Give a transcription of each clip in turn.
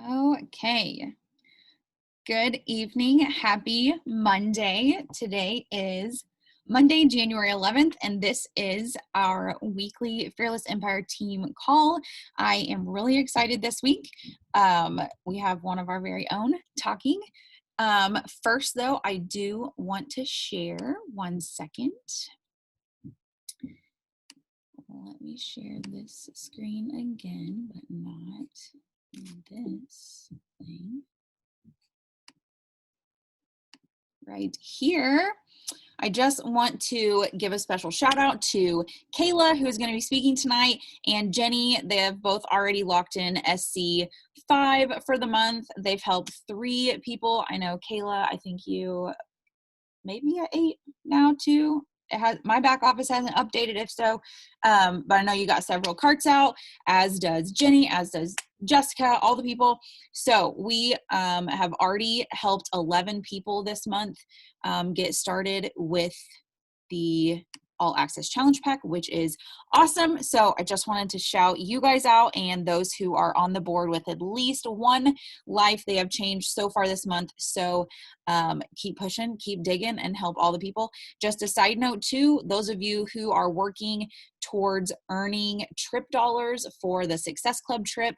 Okay. Good evening. Happy Monday. Today is Monday, January 11th, and this is our weekly Fearless Empire team call. I am really excited this week. We have one of our very own talking. First, though, I do want to share 1 second. Let me share this screen again, but not this thing. Right here. I just want to give a special shout out to Kayla, who is going to be speaking tonight, and Jenny. They have both already locked in SC5 for the month. They've helped 3 people. I know Kayla, I think you maybe at 8 now too. My back office hasn't updated if so, but I know you got several carts out, as does Jenny, as does Jessica, all the people. So we have already helped 11 people this month get started with the All Access Challenge Pack, which is awesome. So I just wanted to shout you guys out and those who are on the board with at least one life they have changed so far this month. So keep pushing, keep digging, and help all the people. Just a side note too, those of you who are working towards earning trip dollars for the Success Club trip,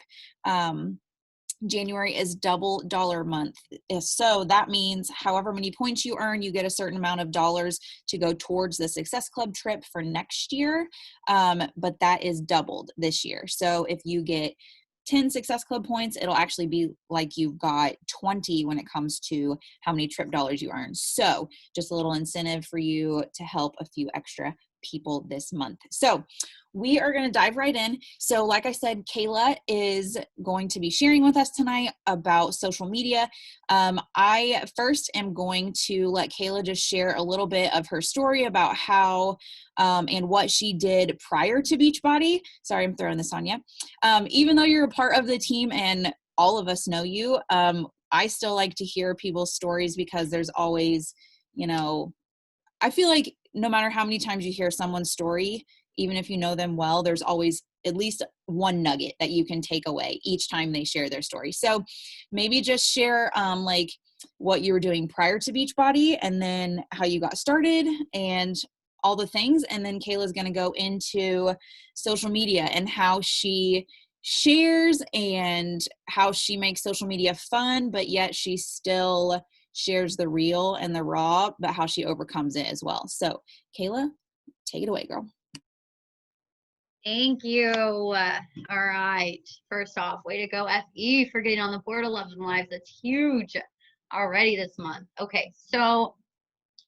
January is double dollar month. So that means however many points you earn, you get a certain amount of dollars to go towards the Success Club trip for next year. But that is doubled this year. So if you get 10 Success Club points, it'll actually be like you've got 20 when it comes to how many trip dollars you earn. So just a little incentive for you to help a few extra people this month. So we are going to dive right in. So like I said, Kayla is going to be sharing with us tonight about social media. I first am going to let Kayla just share a little bit of her story about how and what she did prior to Beachbody. Sorry, I'm throwing this on you. Even though you're a part of the team and all of us know you, I still like to hear people's stories because there's always, I feel like no matter how many times you hear someone's story, even if you know them well, there's always at least one nugget that you can take away each time they share their story. So maybe just share like what you were doing prior to Beachbody and then how you got started and all the things. And then Kayla's going to go into social media and how she shares and how she makes social media fun, but yet she still shares the real and the raw, but how she overcomes it as well. So Kayla, take it away, girl. Thank you. All right. First off, way to go, FE, for getting on the board 11 lives. That's huge already this month. Okay, so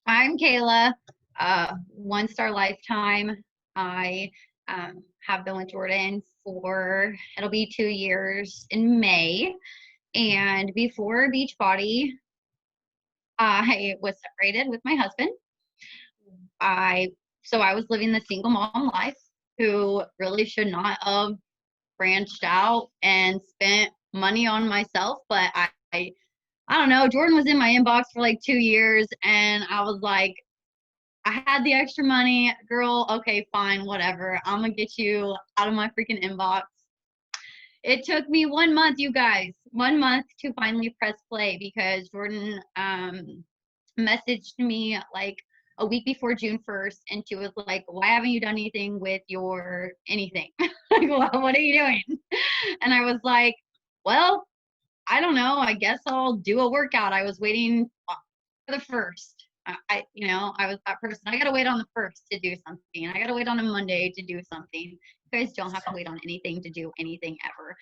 I'm Kayla, 1-star lifetime. I have been with Jordan for, it'll be 2 years in May. And before Beachbody, I was separated with my husband. So I was living the single mom life who really should not have branched out and spent money on myself. But I don't know, Jordan was in my inbox for like 2 years and I was like, I had the extra money, girl, okay, fine, whatever. I'm gonna get you out of my freaking inbox. It took me 1 month, you guys, 1 month to finally press play because Jordan messaged me like a week before June 1st, and she was like, why haven't you done anything with your anything? Like, well, what are you doing? And I was like, well, I don't know. I guess I'll do a workout. I was waiting for the first. I was that person. I gotta wait on the first to do something. I gotta wait on a Monday to do something. You guys don't have to wait on anything to do anything ever.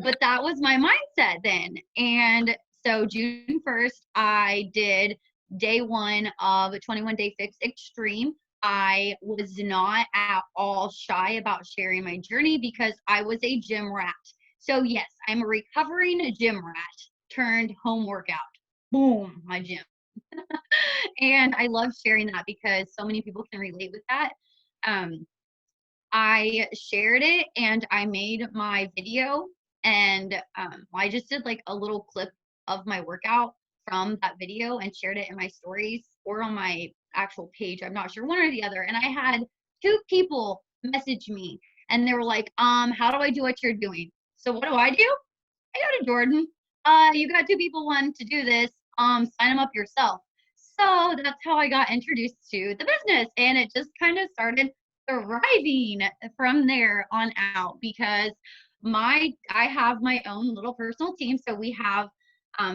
But that was my mindset then. And so June 1st, I did day 1 of 21 Day Fix Extreme. I was not at all shy about sharing my journey because I was a gym rat. So yes, I'm a recovering gym rat turned home workout. Boom, my gym. And I love sharing that because so many people can relate with that. I shared it and I made my video, and I just did like a little clip of my workout from that video and shared it in my stories or on my actual page. I'm not sure, one or the other. And I had 2 people message me and they were like, how do I do what you're doing? So what do? I go to Jordan. You got two people wanting to do this. Sign them up yourself. So that's how I got introduced to the business. And it just kind of started thriving from there on out because I have my own little personal team. So we have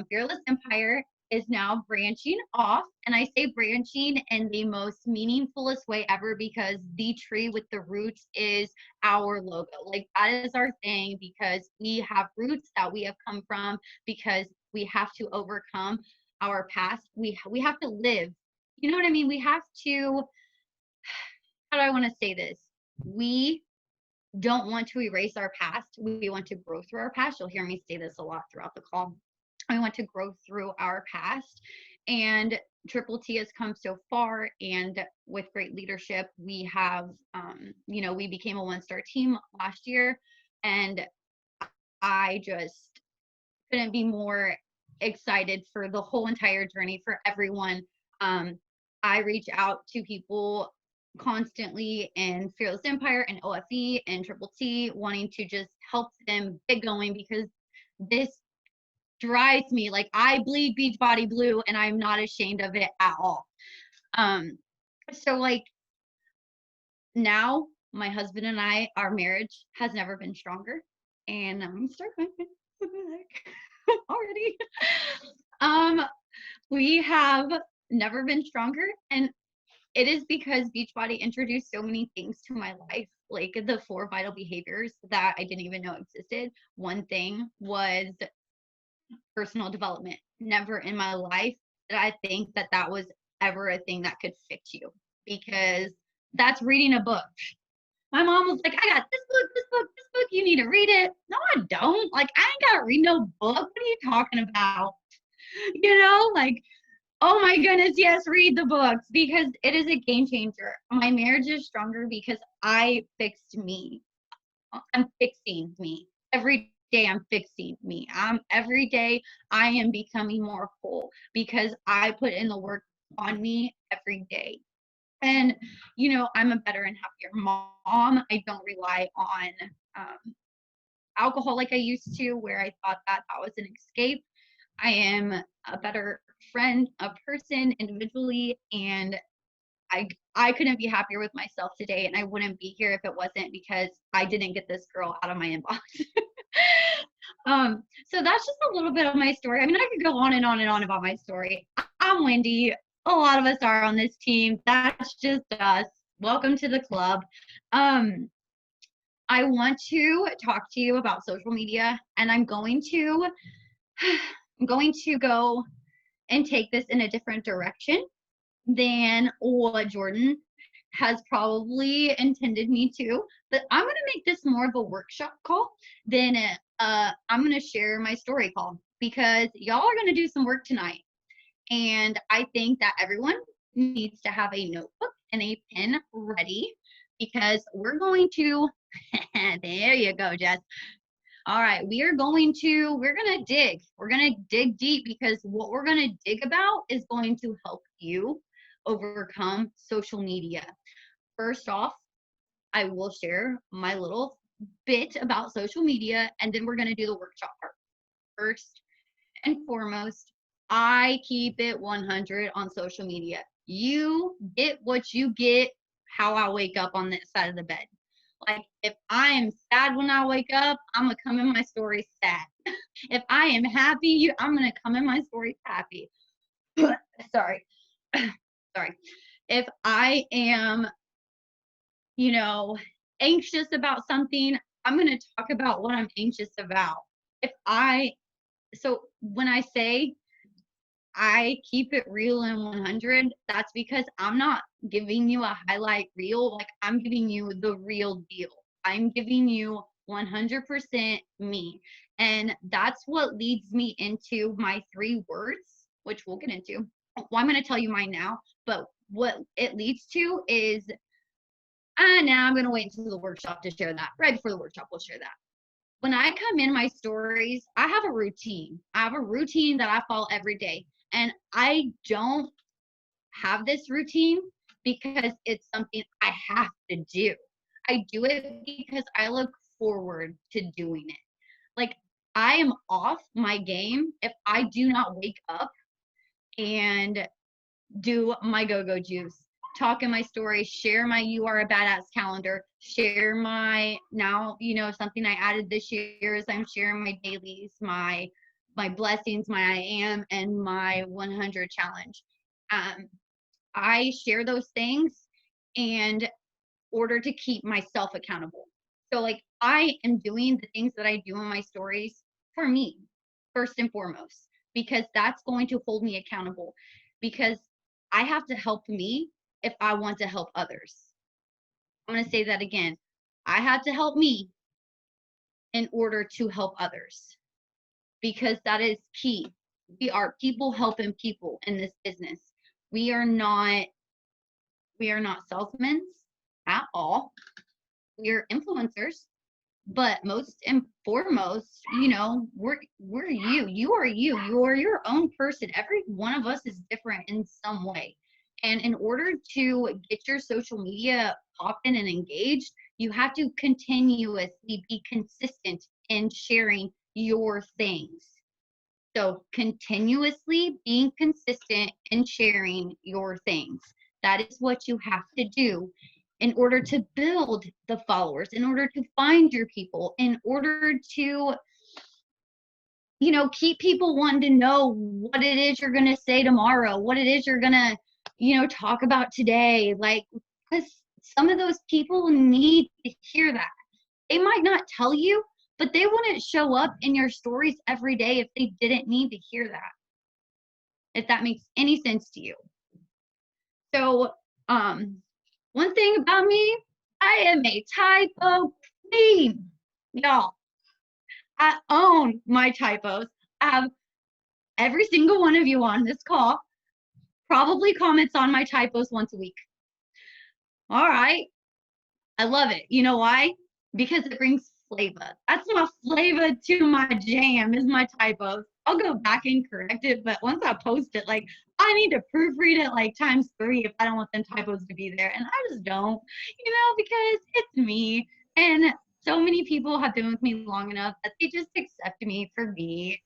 Fearless Empire is now branching off. And I say branching in the most meaningfulest way ever because the tree with the roots is our logo. Like that is our thing because we have roots that we have come from because we have to overcome our past. We have to live. You know what I mean? We have to, how do I want to say this? We don't want to erase our past. We want to grow through our past. You'll hear me say this a lot throughout the call. I want to grow through our past. And Triple T has come so far. And with great leadership, we have, we became a 1-star team last year. And I just couldn't be more excited for the whole entire journey for everyone. I reach out to people constantly in Fearless Empire and OFE and Triple T, wanting to just help them get going because this drives me. Like I bleed Beachbody blue and I'm not ashamed of it at all. So like now my husband and I, our marriage has never been stronger. And I'm starting already. We have never been stronger. And it is because Beachbody introduced so many things to my life, like the 4 vital behaviors that I didn't even know existed. One thing was personal development. Never in my life did I think that that was ever a thing that could fix you because that's reading a book. My mom was like, I got this book, you need to read it. No, I don't. Like, I ain't got to read no book. What are you talking about? Like, oh my goodness, yes, read the books because it is a game changer. My marriage is stronger because I fixed me. I'm fixing me. Every day I'm fixing me. Every day I am becoming more whole because I put in the work on me every day. And, I'm a better and happier mom. I don't rely on alcohol like I used to, where I thought that that was an escape. I am a better friend, a person individually, and I couldn't be happier with myself today, and I wouldn't be here if it wasn't because I didn't get this girl out of my inbox. So that's just a little bit of my story. I mean, I could go on and on and on about my story. I'm Wendy. A lot of us are on this team. That's just us. Welcome to the club. I want to talk to you about social media, and I'm going to go and take this in a different direction than what Jordan has probably intended me to. But I'm going to make this more of a workshop call than I'm going to share my story call because y'all are going to do some work tonight. And I think that everyone needs to have a notebook and a pen ready because we're going to, there you go, Jess. All right, we're going to dig. We're going to dig deep because what we're going to dig about is going to help you overcome social media. First off, I will share my little bit about social media and then we're going to do the workshop part. First and foremost, I keep it 100 on social media. You get what you get how I wake up on this side of the bed. Like if I am sad when I wake up, I'm gonna come in my story sad. If I am happy, I'm gonna come in my story happy. Sorry. Sorry. If I am, anxious about something, I'm gonna talk about what I'm anxious about. So when I say I keep it real and 100, that's because I'm not giving you a highlight reel. Like I'm giving you the real deal. I'm giving you 100% me. And that's what leads me into my 3 words, which we'll get into. Well, I'm going to tell you mine now, but what it leads to is, now I'm going to wait until the workshop to share that. Right before the workshop, we'll share that. When I come in my stories, I have a routine. I have a routine that I follow every day. And I don't have this routine because it's something I have to do. I do it because I look forward to doing it. Like I am off my game if I do not wake up and do my go-go juice, talk in my story, share my You Are a Badass calendar, share my, now, something I added this year is I'm sharing my dailies, my blessings, my I am, and my 100 challenge. Um, I share those things in order to keep myself accountable. So like I am doing the things that I do in my stories for me, first and foremost, because that's going to hold me accountable, because I have to help me if I want to help others. I'm going to say that again. I have to help me in order to help others, because that is key. We are people helping people in this business. We are not salesmen at all. We are influencers. But most and foremost, we're you. You are you. You are your own person. Every one of us is different in some way. And in order to get your social media popping and engaged, you have to continuously be consistent in sharing your things. So continuously being consistent in sharing your things. That is what you have to do in order to build the followers, in order to find your people, in order to, keep people wanting to know what it is you're going to say tomorrow, what it is you're going to, talk about today. Like, because some of those people need to hear that. They might not tell you, but they wouldn't show up in your stories every day if they didn't need to hear that. If that makes any sense to you. So, one thing about me, I am a typo queen. Y'all, I own my typos. I have every single one of you on this call probably comments on my typos once a week. All right. I love it. You know why? Because it brings flavor. That's my flavor to my jam is my typos. I'll go back and correct it, but once I post it, like I need to proofread it like times 3 if I don't want them typos to be there. And I just don't, because it's me. And so many people have been with me long enough that they just accept me for me.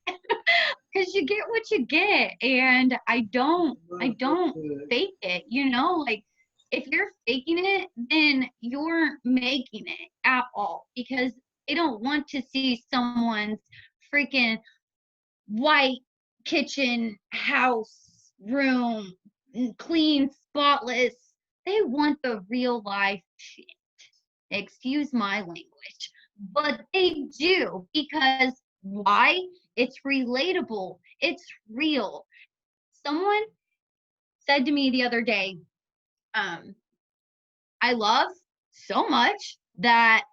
Because you get what you get. And I don't fake it, like if you're faking it, then you're making it at all, because they don't want to see someone's freaking white kitchen, house, room, clean, spotless. They want the real life shit. Excuse my language. But they do, because why? It's relatable. It's real. Someone said to me the other day, I love so much that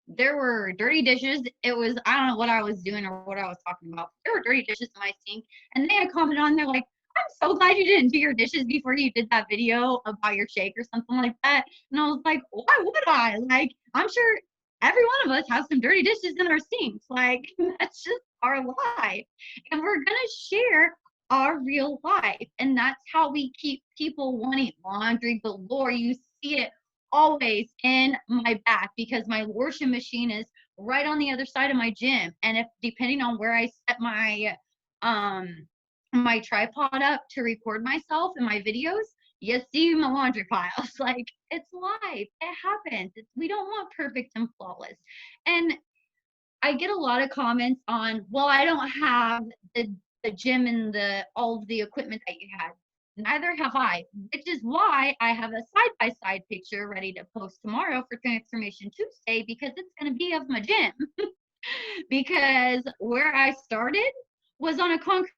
there were dirty dishes. It was, I don't know what I was doing or what I was talking about. There were dirty dishes in my sink. And they had commented on there like, I'm so glad you didn't do your dishes before you did that video about your shake or something like that. And I was like, why would I? Like, I'm sure every one of us has some dirty dishes in our sinks. Like, that's just our life. And we're going to share our real life. And that's how we keep people wanting laundry galore. You see it always in my back, because my washing machine is right on the other side of my gym. And if depending on where I set my my tripod up to record myself and my videos, you see my laundry piles. Like, it's life. It happens. We don't want perfect and flawless. And I get a lot of comments on, well, I don't have the gym and all of the equipment that you had. Neither have I, which is why I have a side-by-side picture ready to post tomorrow for Transformation Tuesday, because it's going to be of my gym. Because where I started was on a concrete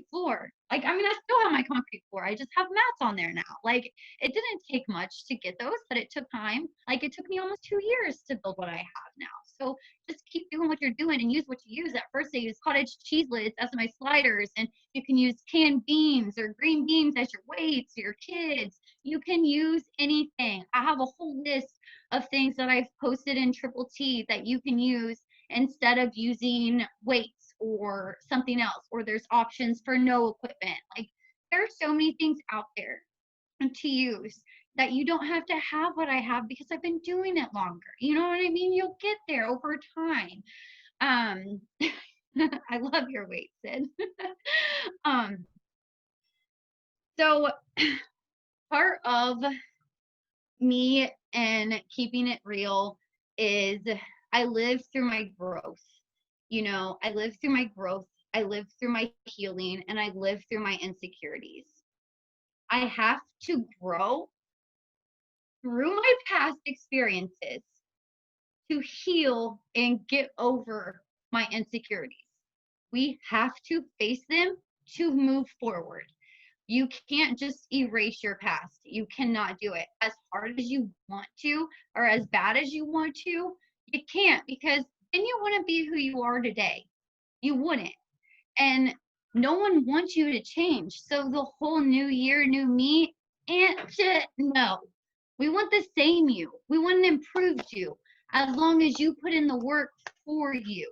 floor. Like, I mean, I still have my concrete floor. I just have mats on there now. Like, it didn't take much to get those, but it took time. Like, it took me almost 2 years to build what I have now. So just keep doing what you're doing and use what you use. At first, I used cottage cheese lids as my sliders, and you can use canned beans or green beans as your weights, your kids. You can use anything. I have a whole list of things that I've posted in Triple T that you can use instead of using weights or something else, or there's options for no equipment. Like, there are so many things out there to use. that you don't have to have what I have because I've been doing it longer. You know what I mean? You'll get there over time. Um, I love your weight, Sid. um, so part of me and keeping it real is I live through my growth. You know, I live through my growth, I live through my healing, and I live through my insecurities. I have to grow through my past experiences to heal and get over my insecurities. We have to face them to move forward. You can't just erase your past. You cannot do it as hard as you want to or as bad as you want to. You can't, because then you wouldn't be who you are today. You wouldn't. And no one wants you to change. So the whole new year, new me, and shit, no. We want the same you. We want an improved you as long as you put in the work for you.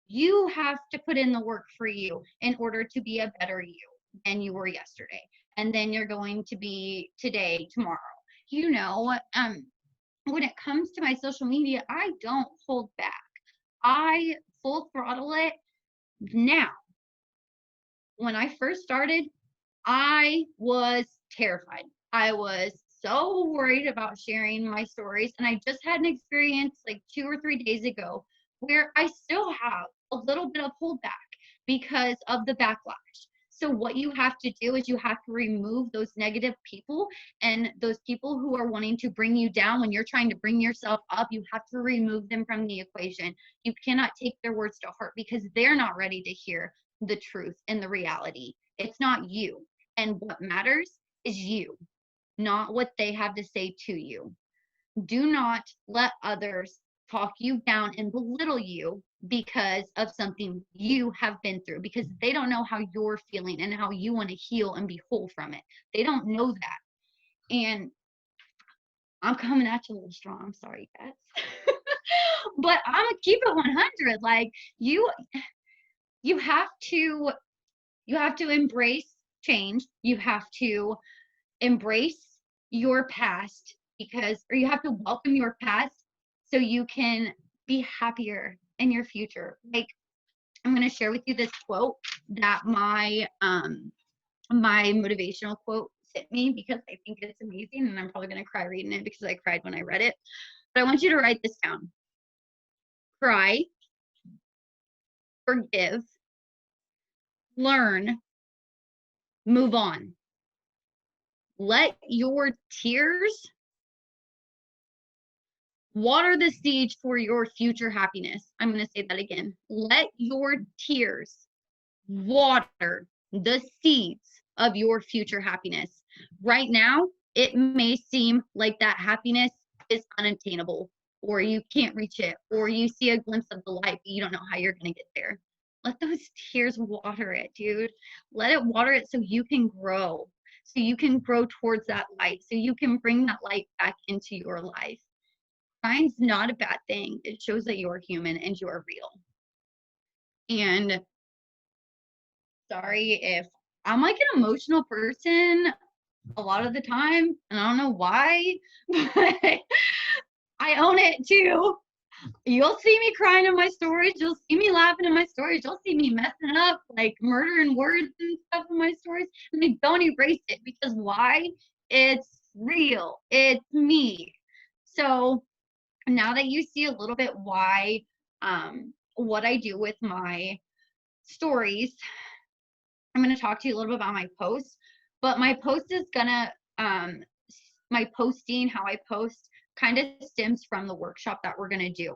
You have to put in the work for you in order to be a better you than you were yesterday. And then you're going to be today, tomorrow. You know, when it comes to my social media, I don't hold back. I full throttle it now. When I first started, I was terrified. I was so worried about sharing my stories. And I just had an experience like 2 or 3 days ago where I still have a little bit of holdback because of the backlash. So, what you have to do is you have to remove those negative people and those people who are wanting to bring you down when you're trying to bring yourself up. You have to remove them from the equation. You cannot take their words to heart because they're not ready to hear the truth and the reality. It's not you. And what matters is you, not what they have to say to you. Do not let others talk you down and belittle you because of something you have been through, because they don't know how you're feeling and how you want to heal and be whole from it. They don't know that. And I'm coming at you a little strong. I'm sorry, guys. But I'm gonna keep it 100. Like you have to embrace change. You have to embrace your past or you have to welcome your past so you can be happier in your future. Like, I'm going to share with you this quote that my motivational quote sent me because I think it's amazing, and I'm probably going to cry reading it because I cried when I read it. But I want you to write this down. Cry, forgive, learn, move on. Let your tears water the seeds for your future happiness. I'm going to say that again. Let your tears water the seeds of your future happiness. Right now, it may seem like that happiness is unattainable, or you can't reach it, or you see a glimpse of the light, but you don't know how you're going to get there. Let those tears water it, dude. Let it water it so you can grow. So you can grow towards that light. So you can bring that light back into your life. Crying's not a bad thing. It shows that you're human and you're real. And sorry if I'm like an emotional person a lot of the time, and I don't know why, but I own it too. You'll see me crying in my stories. You'll see me laughing in my stories. You'll see me messing up, like murdering words and stuff in my stories. And I don't erase it because why? It's real. It's me. So now that you see a little bit why, what I do with my stories, I'm going to talk to you a little bit about my post. But my post is gonna, my posting, how I post, kind of stems from the workshop that we're gonna do.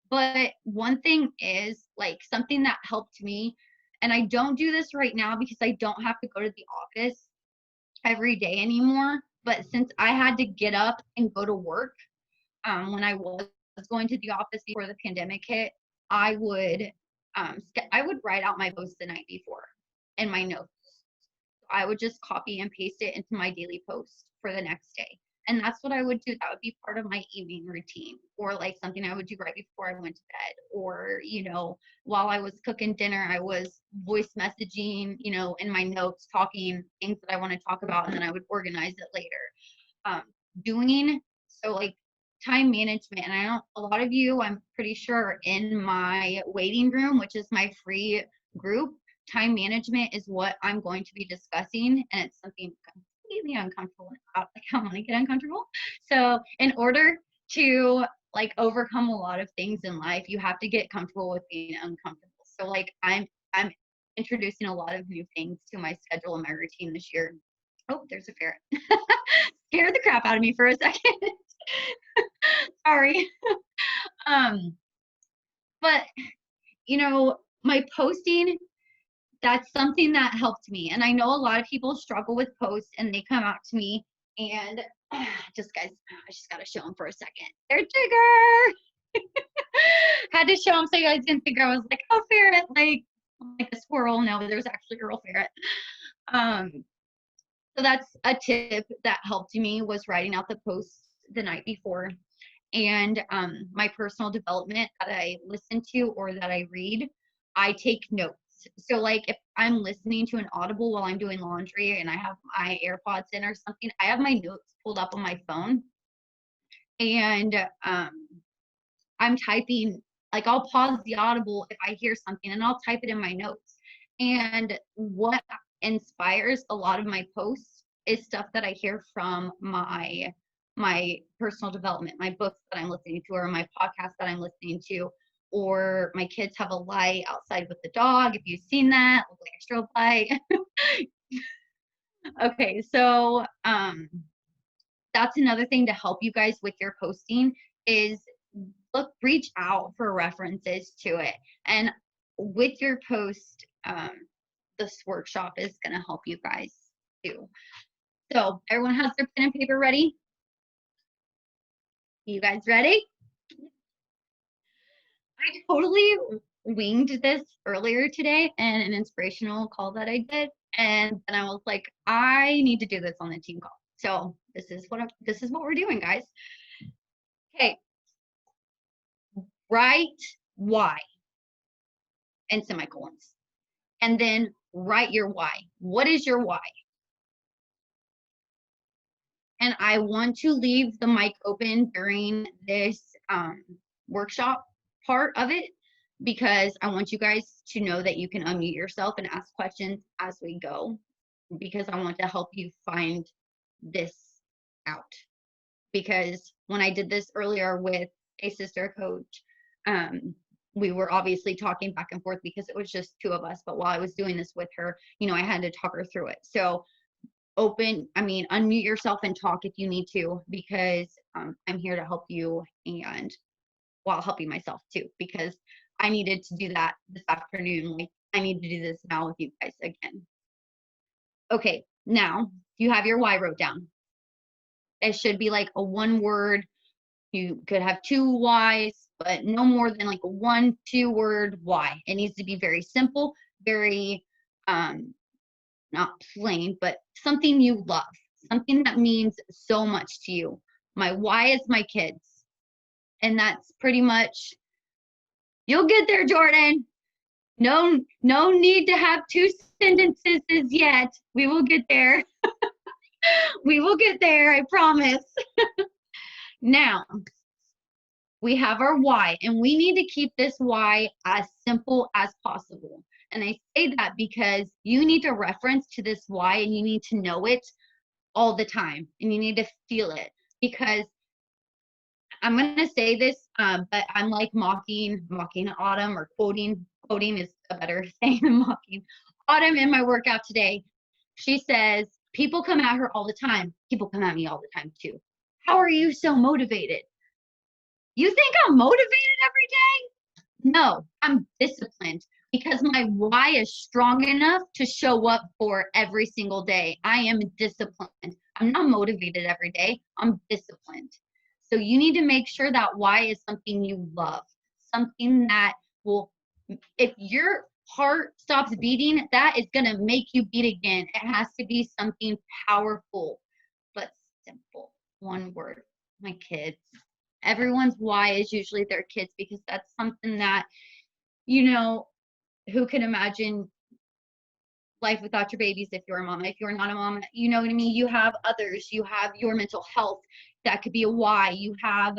But one thing is like something that helped me, and I don't do this right now because I don't have to go to the office every day anymore. But since I had to get up and go to work, when I was going to the office before the pandemic hit, I would write out my posts the night before in my notes. I would just copy and paste it into my daily post for the next day. And that's what I would do. That would be part of my evening routine, or like something I would do right before I went to bed, or, while I was cooking dinner, I was voice messaging, in my notes, talking things that I want to talk about, and then I would organize it later. doing, so like time management. And I don't, a lot of you, I'm pretty sure, are in my waiting room, which is my free group. Time management is what I'm going to be discussing, and it's something completely uncomfortable. Like, I want to get uncomfortable. So in order to like overcome a lot of things in life, you have to get comfortable with being uncomfortable. So like I'm introducing a lot of new things to my schedule and my routine this year. Oh, there's a ferret. Scared the crap out of me for a second. Sorry. um but you know, my posting, that's something that helped me. And I know a lot of people struggle with posts and they come out to me and just guys, I just got to show them for a second. They're Jigger. Had to show them so you guys didn't think I was like, oh, ferret, like a squirrel. No, there's actually a real ferret. So that's a tip that helped me, was writing out the posts the night before. And my personal development that I listen to or that I read, I take notes. So like if I'm listening to an audible while I'm doing laundry and I have my AirPods in or something, I have my notes pulled up on my phone, and I'm typing, like I'll pause the audible if I hear something and I'll type it in my notes. And what inspires a lot of my posts is stuff that I hear from my personal development, my books that I'm listening to, or my podcast that I'm listening to, or my kids have a light outside with the dog. If you've seen that, look like a strobe light. Okay, so that's another thing to help you guys with your posting is reach out for references to it. And with your post, this workshop is going to help you guys too. So everyone has their pen and paper ready? You guys ready? I totally winged this earlier today in an inspirational call that I did. And then I was like, I need to do this on the team call. So this is what we're doing, guys. Okay. Write why and semicolons. And then write your why. What is your why? And I want to leave the mic open during this workshop part of it, because I want you guys to know that you can unmute yourself and ask questions as we go, because I want to help you find this out. Because when I did this earlier with a sister coach, we were obviously talking back and forth because it was just two of us. But while I was doing this with her, you know, I had to talk her through it. So unmute yourself and talk if you need to, because I'm here to help you, and while helping myself too, because I needed to do that this afternoon. Like, I need to do this now with you guys again. Okay, now you have your why wrote down. It should be like a one word. You could have two whys, but no more than like a 1-2 word why. It needs to be very simple, very not plain, but something you love, something that means so much to you. My why is my kids. And that's pretty much, you'll get there, Jordan. No need to have two sentences yet. We will get there. We will get there, I promise. Now, we have our why, and we need to keep this why as simple as possible. And I say that because you need to reference to this why, and you need to know it all the time, and you need to feel it. Because I'm going to say this, but I'm like mocking Autumn, or quoting is a better saying than mocking Autumn in my workout today. She says, people come at her all the time. People come at me all the time too. How are you so motivated? You think I'm motivated every day? No, I'm disciplined, because my why is strong enough to show up for every single day. I am disciplined. I'm not motivated every day. I'm disciplined. So you need to make sure that why is something you love, something that will, if your heart stops beating, that is going to make you beat again. It has to be something powerful, but simple. One word. My kids. Everyone's why is usually their kids, because that's something that, you know, who can imagine life without your babies if you're a mama. If you're not a mama, you know what I mean? You have others. You have your mental health. That could be a why. You have,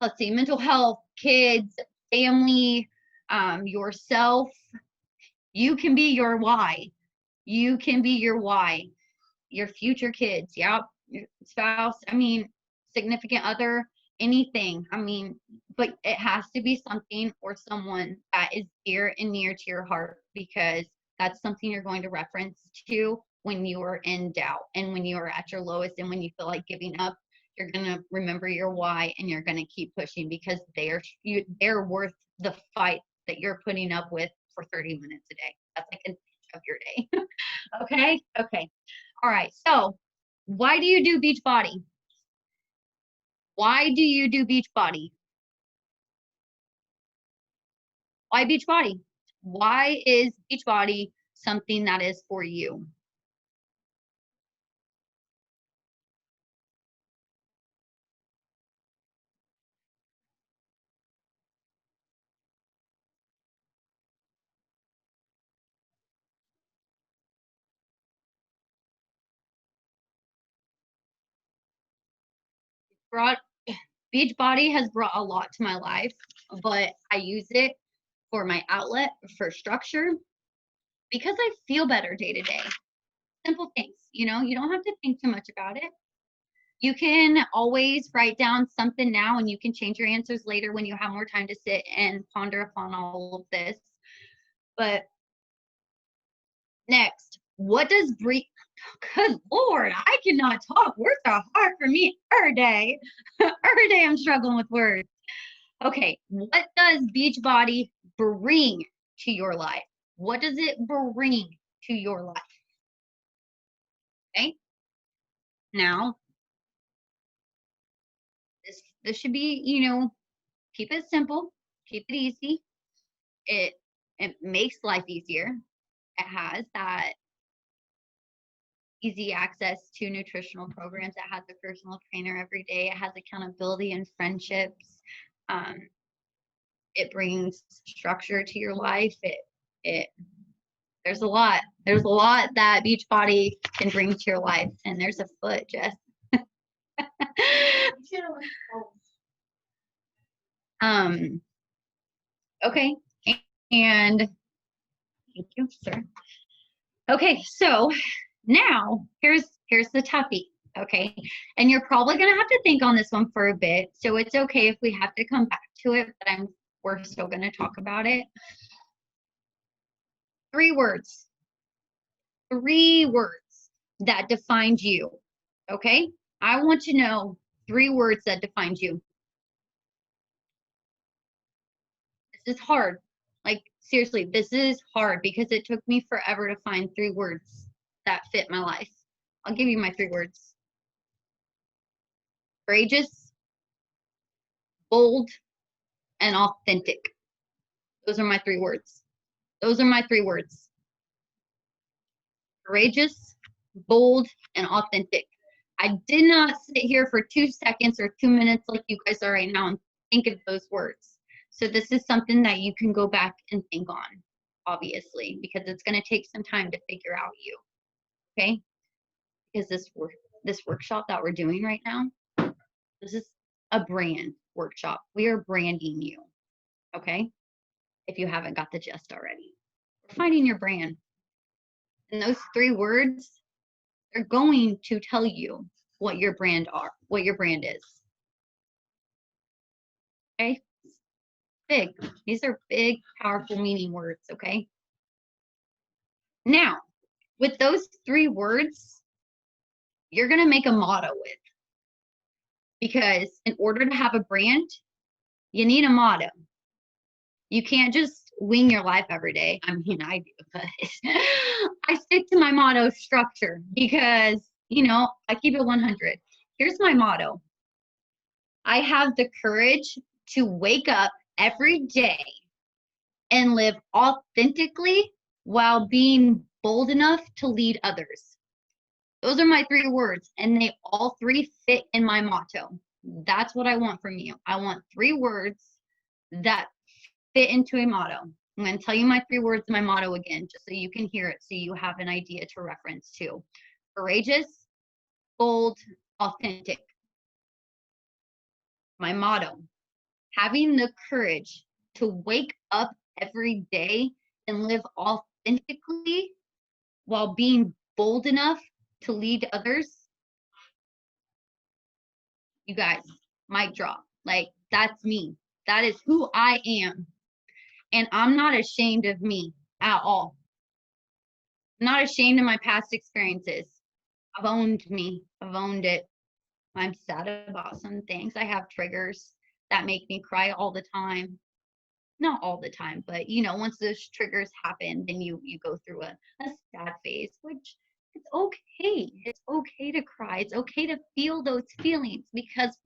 let's see, mental health, kids, family, yourself. You can be your why. You can be your why. Your future kids, yeah, your spouse, I mean, significant other, anything. I mean, but it has to be something or someone that is dear and near to your heart, because that's something you're going to reference to when you are in doubt and when you are at your lowest and when you feel like giving up. You're going to remember your why and you're going to keep pushing, because they're worth the fight that you're putting up with for 30 minutes a day. That's like an inch of your day. Okay. All right. So why do you do Beachbody? Why do you do Beachbody? Why Beachbody? Why is Beachbody something that is for you? Brought Beachbody has brought a lot to my life, but I use it for my outlet, for structure, because I feel better day to day. Simple things, you know, you don't have to think too much about it. You can always write down something now and you can change your answers later when you have more time to sit and ponder upon all of this. But next, what does breathe? Good Lord, I cannot talk. Words are hard for me every day. Every day I'm struggling with words. Okay, what does Beachbody bring to your life? What does it bring to your life? Okay, now this should be, you know, keep it simple, keep it easy. It it makes life easier. It has that easy access to nutritional programs. It has a personal trainer every day. It has accountability and friendships. Um, it brings structure to your life. It there's a lot. There's a lot that Beachbody can bring to your life. And there's a foot, Jess. um. Okay. And thank you, sir. Okay, so now here's the toughie. Okay, and you're probably gonna have to think on this one for a bit, so it's okay if we have to come back to it, but we're still gonna talk about it. 3 words. 3 words that defined you. Okay, I want to know 3 words that defined you. This is hard. Like, seriously, this is hard because it took me forever to find 3 words that fit my life. I'll give you my 3 words. Courageous, bold, and authentic. Those are my 3 words. Those are my 3 words. Courageous, bold, and authentic. I did not sit here for 2 seconds or 2 minutes like you guys are right now and think of those words. So this is something that you can go back and think on, obviously, because it's going to take some time to figure out you. Okay? Because this workshop that we're doing right now, this is a brand workshop. We are branding you. Okay? If you haven't got the gist already. We're finding your brand. And those 3 words are going to tell you what your brand is. Okay? Big. These are big, powerful meaning words, okay? Now, with those 3 words, you're going to make a motto with. Because in order to have a brand, you need a motto. You can't just wing your life every day. I mean, I do, but I stick to my motto structure because, you know, I keep it 100. Here's my motto. I have the courage to wake up every day and live authentically while being bold enough to lead others. Those are my 3 words, and they all 3 fit in my motto. That's what I want from you. I want 3 words that fit into a motto. I'm going to tell you my 3 words and my motto again, just so you can hear it, so you have an idea to reference to. Courageous, bold, authentic. My motto, having the courage to wake up every day and live authentically while being bold enough to lead others. You guys, mic drop. Like, that's me. That is who I am. And I'm not ashamed of me at all. I'm not ashamed of my past experiences. I've owned me. I've owned it. I'm sad about some things. I have triggers that make me cry all the time. Not all the time, but you know, once those triggers happen, then you go through a sad phase, which it's okay. It's okay to cry. It's okay to feel those feelings, because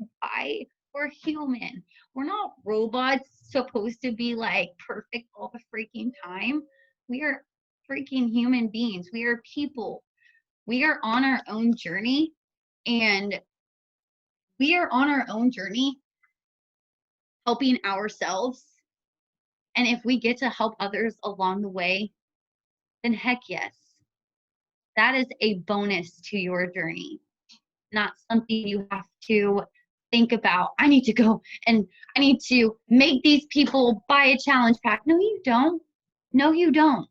we're human. We're not robots supposed to be like perfect all the freaking time. We are freaking human beings. We are people. We are on our own journey, and we are on our own journey helping ourselves. And if we get to help others along the way, then heck yes. That is a bonus to your journey, not something you have to think about. I need to go and I need to make these people buy a challenge pack. No, you don't. No, you don't.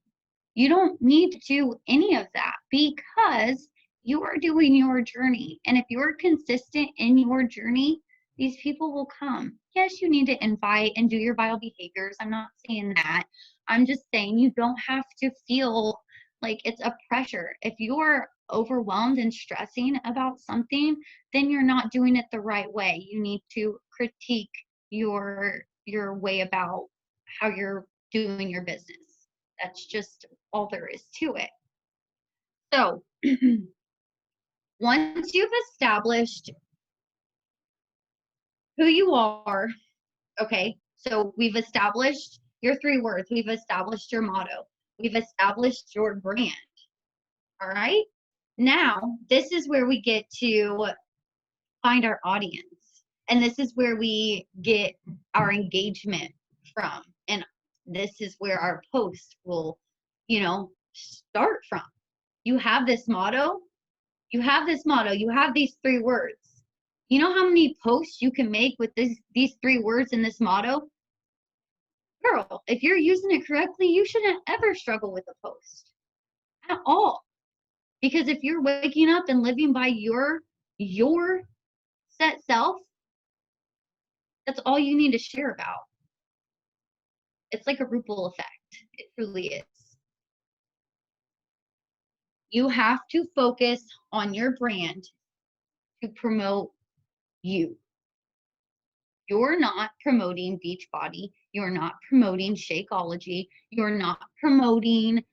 You don't need to do any of that, because you are doing your journey. And if you're consistent in your journey, these people will come. Yes, you need to invite and do your vital behaviors. I'm not saying that. I'm just saying you don't have to feel like it's a pressure. If you're overwhelmed and stressing about something, then you're not doing it the right way. You need to critique your way about how you're doing your business. That's just all there is to it. So once you've established who you are, okay, so we've established your 3 words, we've established your motto, we've established your brand. All right. Now, this is where we get to find our audience. And this is where we get our engagement from. And this is where our post will, start from. You have this motto. You have these 3 words. You know how many posts you can make with these 3 words in this motto? Girl, if you're using it correctly, you shouldn't ever struggle with a post at all. Because if you're waking up and living by your set self, that's all you need to share about. It's like a ripple effect. It truly is. You have to focus on your brand to promote you. You're not promoting Beachbody. You're not promoting Shakeology. You're not promoting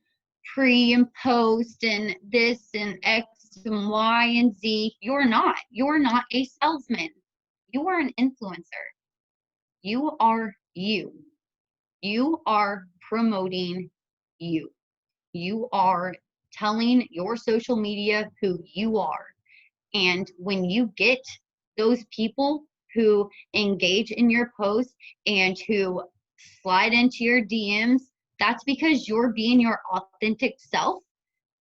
pre and post and this and X and Y and Z. You're not. You're not a salesman. You are an influencer. You are you. You are promoting you. You are telling your social media who you are. And when you get those people who engage in your posts and who slide into your DMs, that's because you're being your authentic self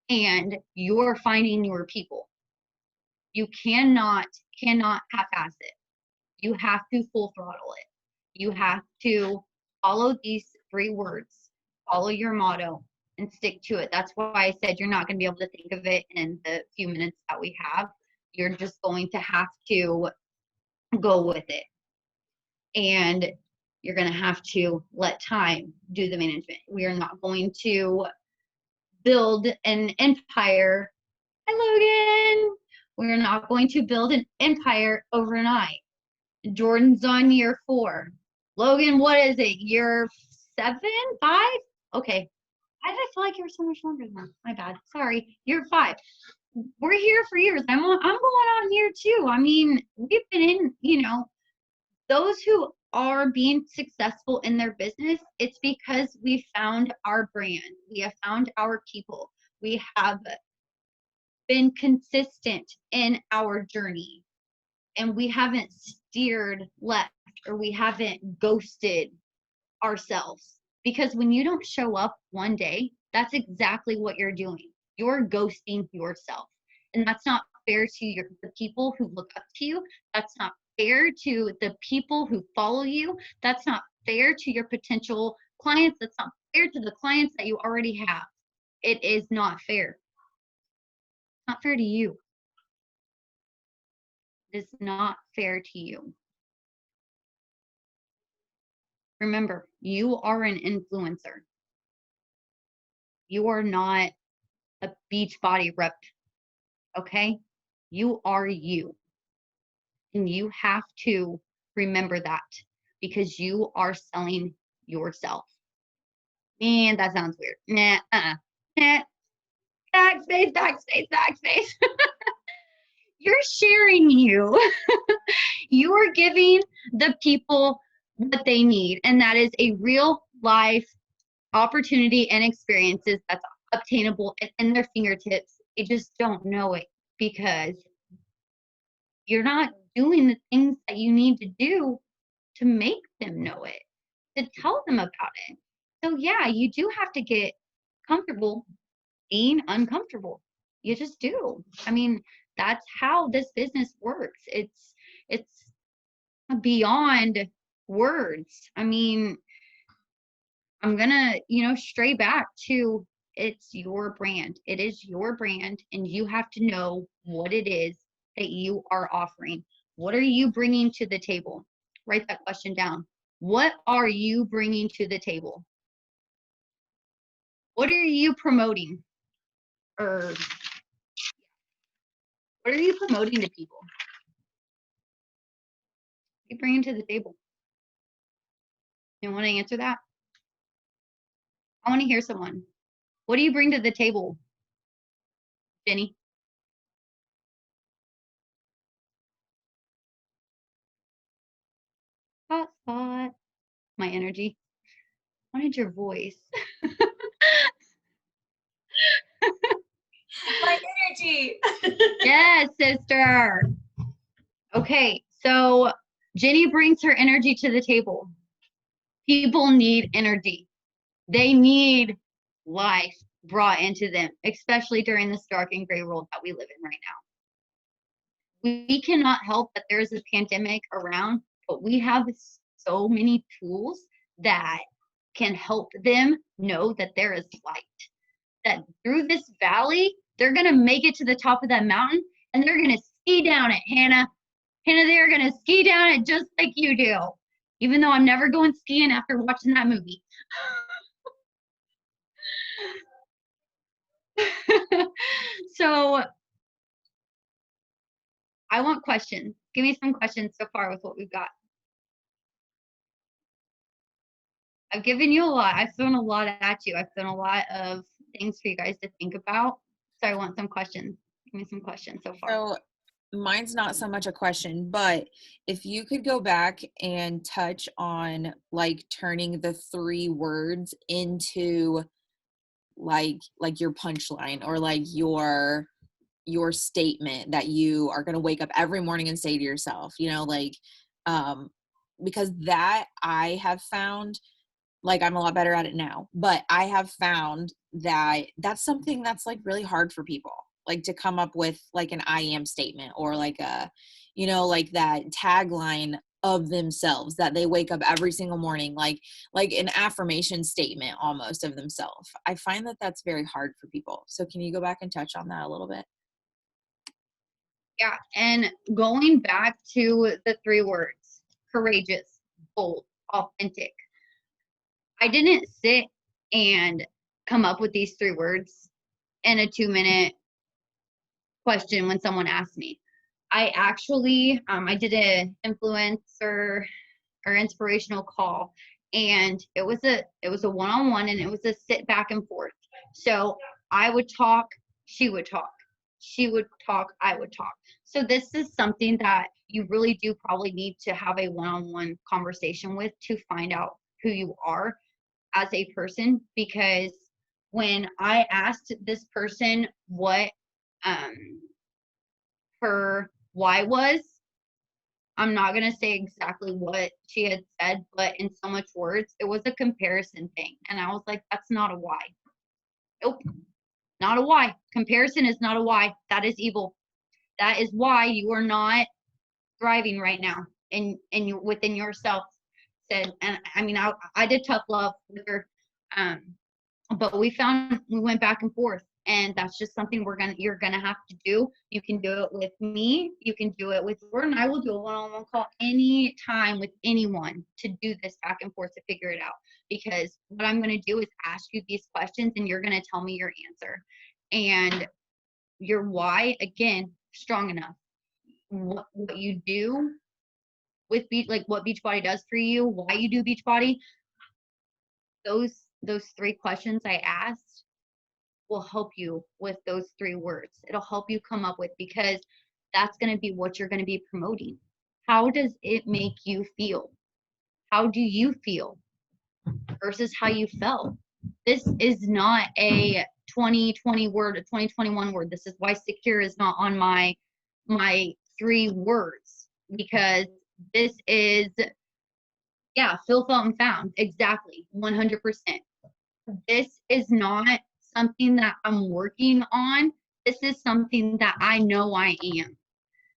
and you're finding your people. You cannot half-ass it. You have to full throttle it. You have to follow these 3 words, follow your motto, and stick to it. That's why I said you're not going to be able to think of it in the few minutes that we have. You're just going to have to go with it. And you're going to have to let time do the management. We are not going to build an empire. Hi, Logan. We're not going to build an empire overnight. Jordan's on year 4. Logan, what is it? Year 7? 5? Okay. Why did I feel like you were so much longer than that? My bad. Sorry. Year 5. We're here for years. I'm going on year 2. I mean, we've been in, those who are being successful in their business, it's because we found our brand. We have found our people. We have been consistent in our journey. And we haven't steered left, or we haven't ghosted ourselves, Because when you don't show up one day, that's exactly what you're doing. You're ghosting yourself. And that's not fair to the people who look up to you. That's not fair to the people who follow you. That's not fair to your potential clients. That's not fair to the clients that you already have. It is not fair. Not fair to you. It is not fair to you. Remember, you are an influencer. You are not a Beachbody rep, okay? You are you. And you have to remember that because you are selling yourself. And that sounds weird. Nah, nah. Backspace, backspace, backspace. You're sharing you. You are giving the people what they need. And that is a real life opportunity and experiences that's obtainable in their fingertips. They just don't know it because you're not doing the things that you need to do to make them know it, to tell them about it. So yeah, you do have to get comfortable being uncomfortable. You just do. I mean, that's how this business works. It's beyond words. I mean, I'm gonna, stray back to it's your brand. It is your brand, and you have to know what it is that you are offering. What are you bringing to the table? Write that question down. What are you bringing to the table? What are you promoting? Or what are you promoting to people? What are you bringing to the table? You want to answer that? I want to hear someone. What do you bring to the table, Jenny? Hot spot. My energy. I wanted your voice. My energy. Yes, sister. Okay, so Jenny brings her energy to the table. People need energy. They need life brought into them, especially during this dark and gray world that we live in right now. We cannot help that there's a pandemic around, but we have so many tools that can help them know that there is light. That through this valley, they're going to make it to the top of that mountain and they're going to ski down it, Hannah. Hannah, they're going to ski down it just like you do. Even though I'm never going skiing after watching that movie. So I want questions. Give me some questions so far with what we've got. I've given you a lot. I've thrown a lot at you. I've thrown a lot of things for you guys to think about. So I want some questions. Give me some questions so far. So mine's not so much a question, but if you could go back and touch on like turning the 3 words into like your punchline or like your statement that you are going to wake up every morning and say to yourself, because that I have found, like, I'm a lot better at it now, but I have found that that's something that's like really hard for people, like to come up with like an I am statement or like like that tagline of themselves that they wake up every single morning, like an affirmation statement almost of themselves. I find that that's very hard for people. So can you go back and touch on that a little bit? Yeah, and going back to the 3 words, courageous, bold, authentic. I didn't sit and come up with these 3 words in a 2-minute question when someone asked me. I actually, I did an influencer or inspirational call, and it was a one-on-one, and it was a sit back and forth. So I would talk, she would talk. She would talk, I would talk. So this is something that you really do probably need to have a one-on-one conversation with to find out who you are as a person, because when I asked this person what her why was, I'm not going to say exactly what she had said, but in so much words, it was a comparison thing. And I was like, that's not a why. Nope, not a why. Comparison is not a why. That is evil. That is why you are not thriving right now and you within yourself. Said, and I mean, I did tough love with her, but we went back and forth, and that's just something you're gonna have to do. You can do it with me, you can do it with Jordan. I will do a one-on-one call any time with anyone to do this back and forth to figure it out, because what I'm gonna do is ask you these questions and you're gonna tell me your answer, and your why, again, strong enough. What you do with like what Beachbody does for you, why you do Beachbody, those 3 questions I asked will help you with those 3 words. It'll help you come up with, because that's going to be what you're going to be promoting. How does it make you feel? How do you feel versus how you felt? This is not a 2020 word, a 2021 word. This is why secure is not on my 3 words, because this is, yeah, feel, felt, and found. Exactly. 100%. This is not something that I'm working on. This is something that I know I am.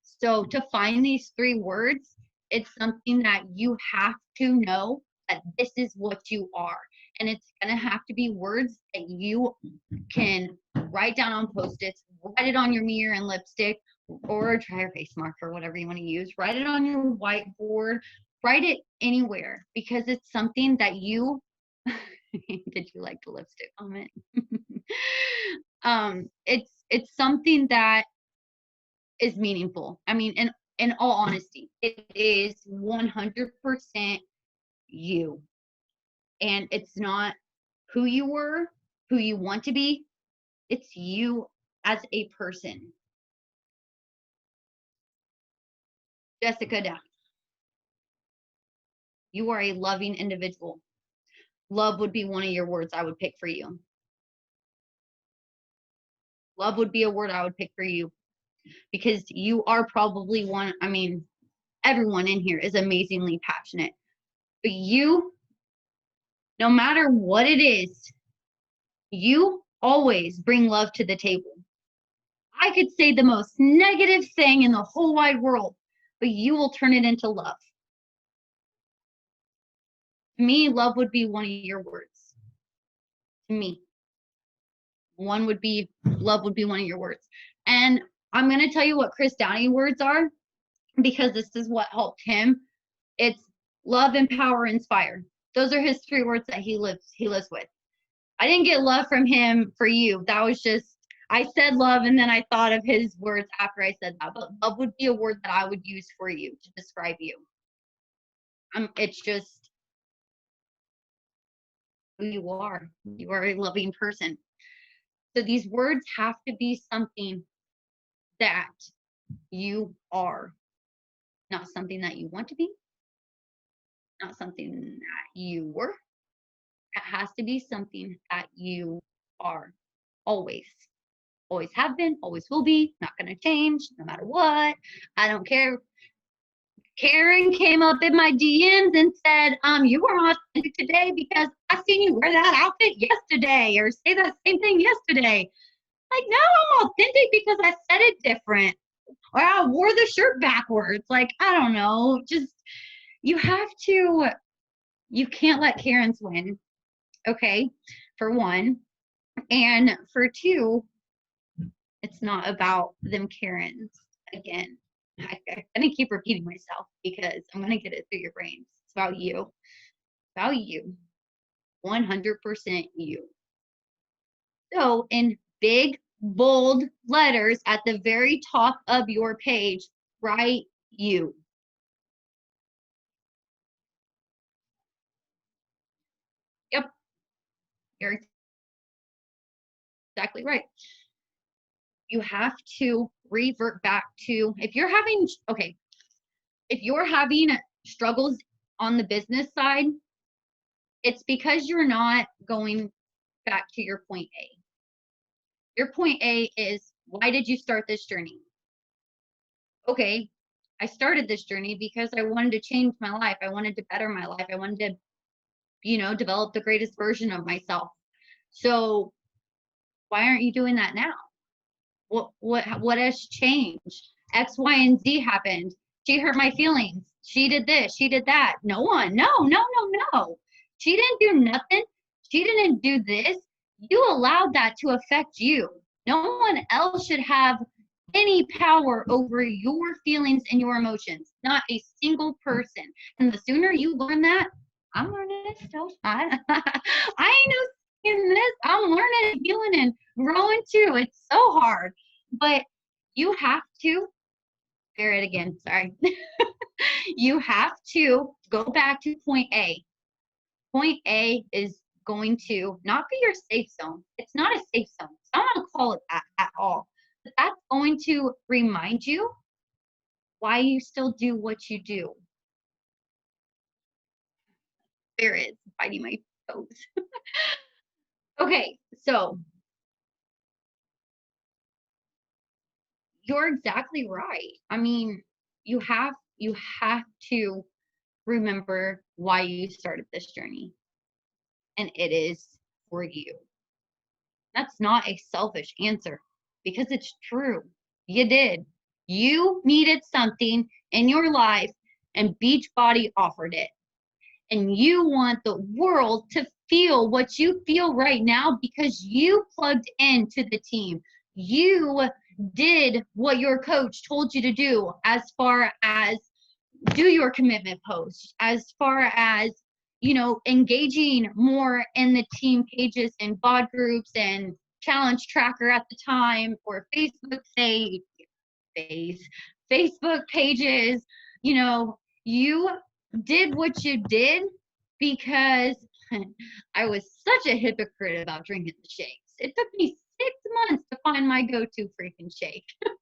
So to find these 3 words, it's something that you have to know that this is what you are. And it's going to have to be words that you can write down on Post-its, write it on your mirror and lipstick, or a dry erase marker, whatever you want to use. Write it on your whiteboard. Write it anywhere, because it's something that you did you like the lipstick comment? It's something that is meaningful. I mean, in all honesty, it is 100% you. And it's not who you were, who you want to be. It's you as a person. Jessica Down. You are a loving individual. Love would be one of your words I would pick for you. Love would be a word I would pick for you, because you are probably one, I mean, everyone in here is amazingly passionate, but you, no matter what it is, you always bring love to the table. I could say the most negative thing in the whole wide world, but you will turn it into love. To me, love would be one of your words. To me, love would be one of your words. And I'm going to tell you what Chris Downey words are, because this is what helped him. It's love, empower, inspire. Those are his 3 words that he lives with. I didn't get love from him for you. That was just, I said love and then I thought of his words after I said that. But love would be a word that I would use for you to describe you. It's just who you are. You are a loving person. So these words have to be something that you are, not something that you want to be, not something that you were. It has to be something that you are. Always. Always have been, always will be, not going to change, no matter what. I don't care. Karen came up in my DMs and said, you were authentic today because I seen you wear that outfit yesterday, or say that same thing yesterday. Like, no, I'm authentic because I said it different, or I wore the shirt backwards. Like, I don't know. Just, you can't let Karens win. Okay, for one. And for 2, it's not about them Karens. Again, I'm going to keep repeating myself because I'm going to get it through your brains. It's about you. About you. 100% you. So in big, bold letters at the very top of your page, write you. Yep. You're exactly right. You have to revert back to, if you're having struggles on the business side, it's because you're not going back to your point A. Your point A is, why did you start this journey? Okay, I started this journey because I wanted to change my life. I wanted to better my life. I wanted to, develop the greatest version of myself. So why aren't you doing that now? What has changed? X, Y, and Z happened. She hurt my feelings. She did this. She did that. No one. No, no, no, no. She didn't do nothing. She didn't do this. You allowed that to affect you. No one else should have any power over your feelings and your emotions. Not a single person. And the sooner you learn that, I'm learning this still. I ain't no in this. I'm learning, healing, and growing too. It's so hard, but you have to bear it again. Sorry. You have to go back to point A. Point A is going to not be your safe zone. It's not a safe zone. So I don't want to call it that at all. But that's going to remind you why you still do what you do. There is biting my toes. Okay, so you're exactly right. I mean, you have to remember why you started this journey. And it is for you. That's not a selfish answer because it's true. You did. You needed something in your life and Beachbody offered it. And you want the world to feel what you feel right now because you plugged into the team. You did what your coach told you to do as far as do your commitment post, as far as engaging more in the team pages and bod groups and challenge tracker at the time, or Facebook pages. You did what you did because I was such a hypocrite about drinking the shakes. It took me 6 months to find my go-to freaking shake. But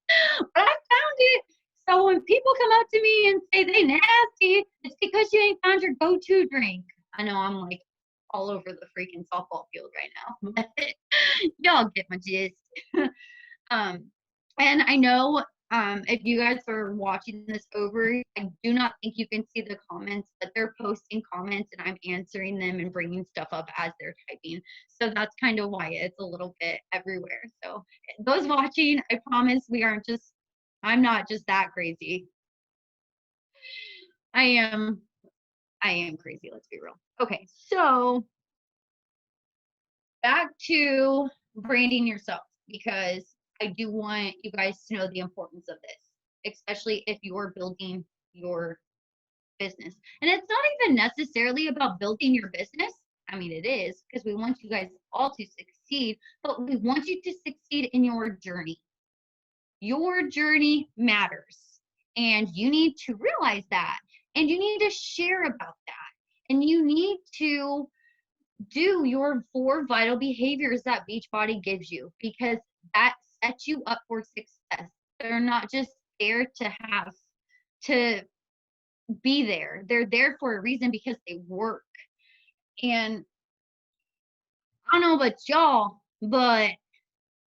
I found it. So when people come up to me and say they nasty, it's because you ain't found your go-to drink. I know I'm like all over the freaking softball field right now, but y'all get my gist. And I know if you guys are watching this over, I do not think you can see the comments, but they're posting comments and I'm answering them and bringing stuff up as they're typing. So that's kind of why it's a little bit everywhere. So those watching, I promise I'm not just that crazy. I am crazy, let's be real. Okay, so back to branding yourself, because I do want you guys to know the importance of this, especially if you're building your business. And it's not even necessarily about building your business. I mean, it is, because we want you guys all to succeed, but we want you to succeed in your journey. Your journey matters, and you need to realize that, and you need to share about that, and you need to do your 4 vital behaviors that Beachbody gives you, because that sets you up for success. They're not just there to be there. They're there for a reason because they work. And I don't know about y'all, but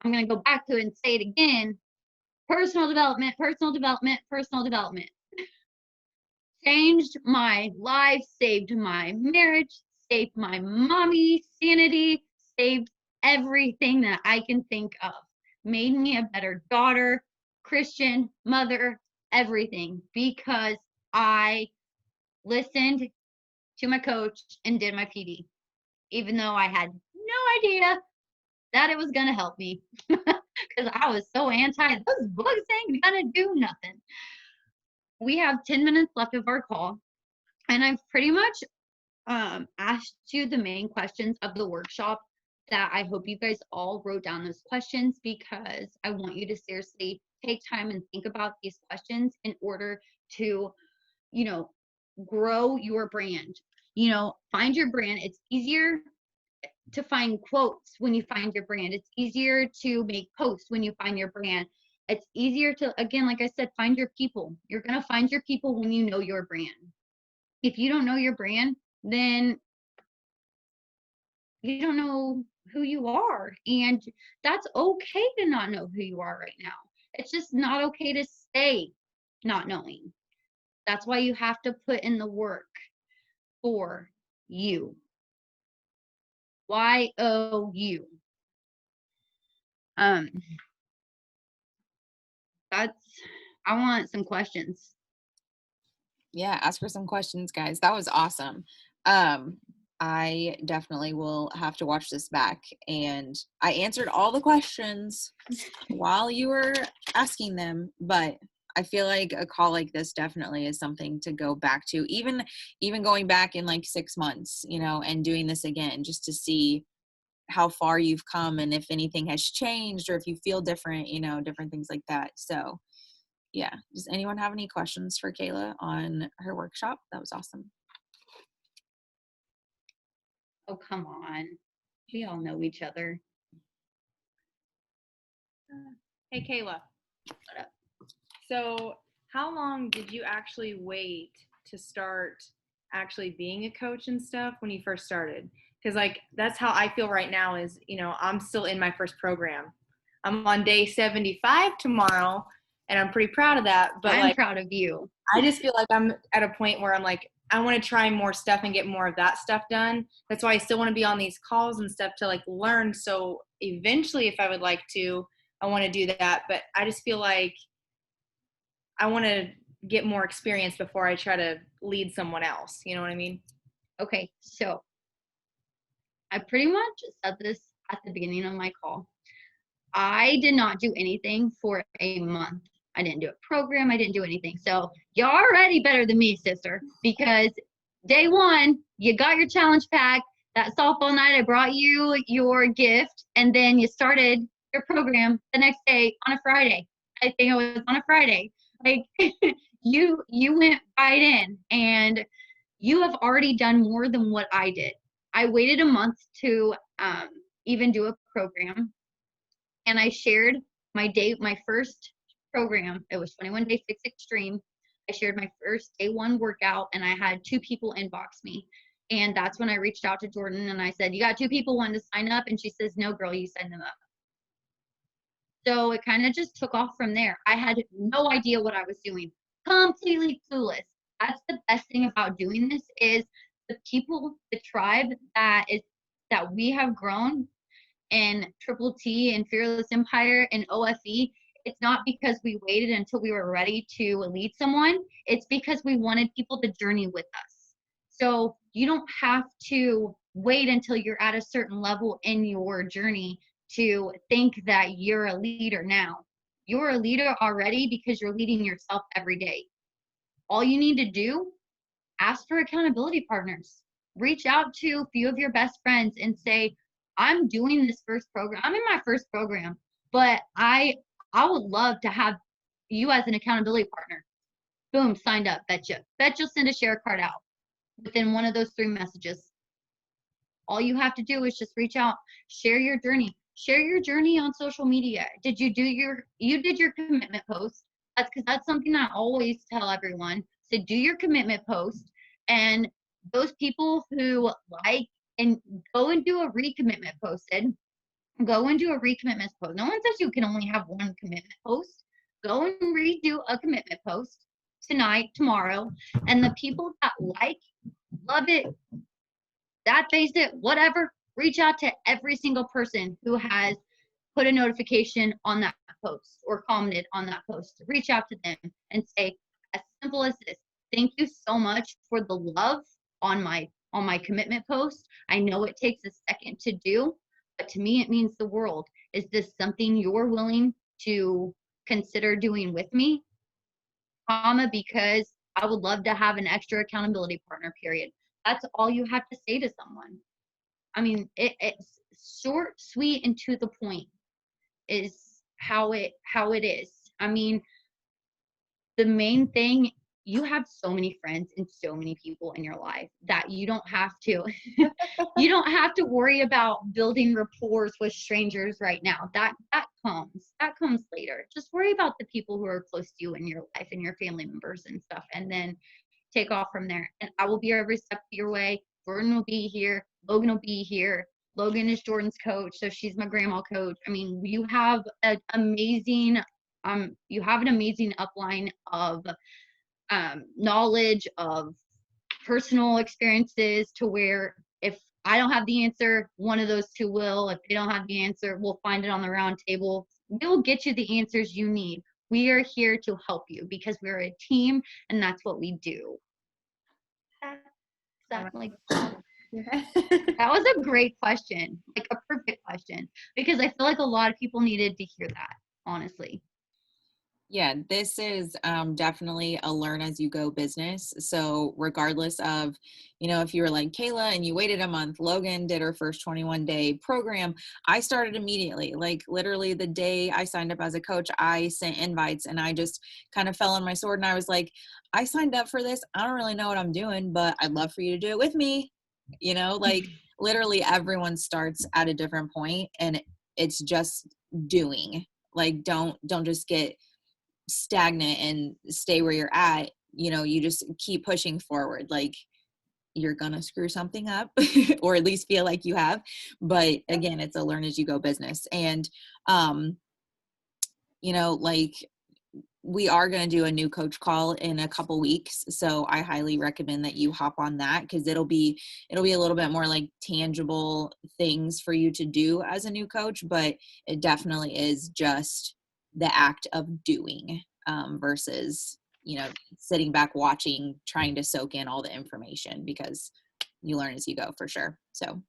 I'm going to go back to it and say it again. Personal development, personal development, personal development. Changed my life, saved my marriage, saved my mommy sanity, saved everything that I can think of. Made me a better daughter, Christian, mother, everything, because I listened to my coach and did my PD, even though I had no idea that it was going to help me because I was so anti those books ain't going to do nothing. We have 10 minutes left of our call, and I've pretty much asked you the main questions of the workshop that I hope you guys all wrote down those questions, because I want you to seriously take time and think about these questions in order to, grow your brand. Find your brand. It's easier to find quotes when you find your brand. It's easier to make posts when you find your brand. It's easier to, again, like I said, find your people. You're going to find your people when you know your brand. If you don't know your brand, then you don't know who you are. And that's okay to not know who you are right now. It's just not okay to stay not knowing. That's why you have to put in the work for you. YOU. Um, I want some questions. Yeah, ask her some questions, guys. That was awesome. Um, I definitely will have to watch this back. And I answered all the questions while you were asking them, but I feel like a call like this definitely is something to go back to. Even going back in like 6 months, and doing this again just to see how far you've come and if anything has changed or if you feel different, different things like that. So yeah. Does anyone have any questions for Kayla on her workshop? That was awesome. Oh, come on. We all know each other. Hey, Kayla. What up? So, how long did you actually wait to start actually being a coach and stuff when you first started? Because, like, that's how I feel right now is, I'm still in my first program. I'm on day 75 tomorrow, and I'm pretty proud of that. But, I'm like, proud of you. I just feel like I'm at a point where I'm like, I want to try more stuff and get more of that stuff done. That's why I still want to be on these calls and stuff to, like, learn. So, eventually, if I would like to, I want to do that. But I just feel like I want to get more experience before I try to lead someone else. You know what I mean? Okay, so I pretty much said this at the beginning of my call. I did not do anything for a month. I didn't do a program. I didn't do anything. So you're already better than me, sister, because day one, you got your challenge pack. That softball night, I brought you your gift, and then you started your program the next day on a Friday. I think it was on a Friday. Like you went right in, and you have already done more than what I did. I waited a month to even do a program, and I shared my first program. It was 21 Day Fix Extreme. I shared my first day one workout, and I had 2 people inbox me. And that's when I reached out to Jordan and I said, "You got 2 people wanting to sign up?" And she says, "No, girl, you sign them up." So it kind of just took off from there. I had no idea what I was doing, completely clueless. That's the best thing about doing this is the people, the tribe that we have grown in Triple T and Fearless Empire and OFE. It's not because we waited until we were ready to lead someone. It's because we wanted people to journey with us. So you don't have to wait until you're at a certain level in your journey to think that you're a leader now. You're a leader already because you're leading yourself every day. All you need to do, ask for accountability partners. Reach out to a few of your best friends and say, "I'm doing this first program. I'm in my first program, but I would love to have you as an accountability partner." Boom, signed up. Betcha you'll send a share card out within one of those 3 messages. All you have to do is just reach out, share your journey. Share your journey on social media. Did you did your commitment post? That's something I always tell everyone. So do your commitment post, and those people who like, and go and do a recommitment posted. Go and do a recommitment post. No one says you can only have one commitment post. Go and redo a commitment post tonight, tomorrow, and the people that like, love it, that phased it, whatever, reach out to every single person who has put a notification on that post or commented on that post. Reach out to them and say, as simple as this, "Thank you so much for the love on my commitment post. I know it takes a second to do, but to me it means the world. Is this something you're willing to consider doing with me? Because I would love to have an extra accountability partner, period." That's all you have to say to someone. I mean, it's short, sweet, and to the point is how it is. I mean, the main thing, you have so many friends and so many people in your life that you don't have to you don't have to worry about building rapport with strangers right now. That comes later. Just worry about the people who are close to you in your life and your family members and stuff, and then take off from there. And I will be every step of your way. Jordan will be here. Logan will be here. Logan is Jordan's coach, so she's my grandma coach. I mean, you have an amazing upline of knowledge of personal experiences, to where if I don't have the answer, one of those two will. If they don't have the answer, we'll find it on the round table. We'll get you the answers you need. We are here to help you because we're a team, and that's what we do. That was a great question, like a perfect question, because I feel like a lot of people needed to hear that, honestly. Yeah, this is definitely a learn as you go business. So regardless of, if you were like Kayla and you waited a month, Logan did her first 21-day program. I started immediately, like literally the day I signed up as a coach, I sent invites and I just kind of fell on my sword and I was like, I signed up for this. I don't really know what I'm doing, but I'd love for you to do it with me. Like literally everyone starts at a different point and it's just doing. Like, don't just get stagnant and stay where you're at. You just keep pushing forward. Like, you're gonna screw something up or at least feel like you have, but again, it's a learn as you go business. And like, we are going to do a new coach call in a couple weeks, so I highly recommend that you hop on that, because it'll be a little bit more like tangible things for you to do as a new coach, but it definitely is just the act of doing versus sitting back watching, trying to soak in all the information, because you learn as you go for sure. So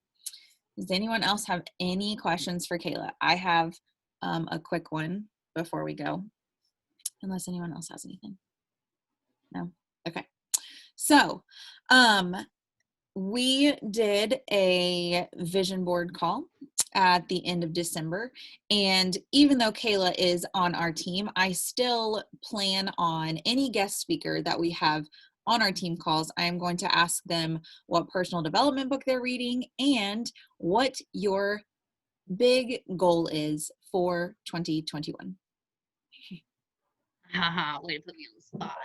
does anyone else have any questions for Kayla? I have a quick one before we go, unless anyone else has anything. No? Okay. So, we did a vision board call at the end of December. And even though Kayla is on our team, I still plan on any guest speaker that we have on our team calls, I am going to ask them what personal development book they're reading and what your big goal is for 2021. Way to put me on the spot.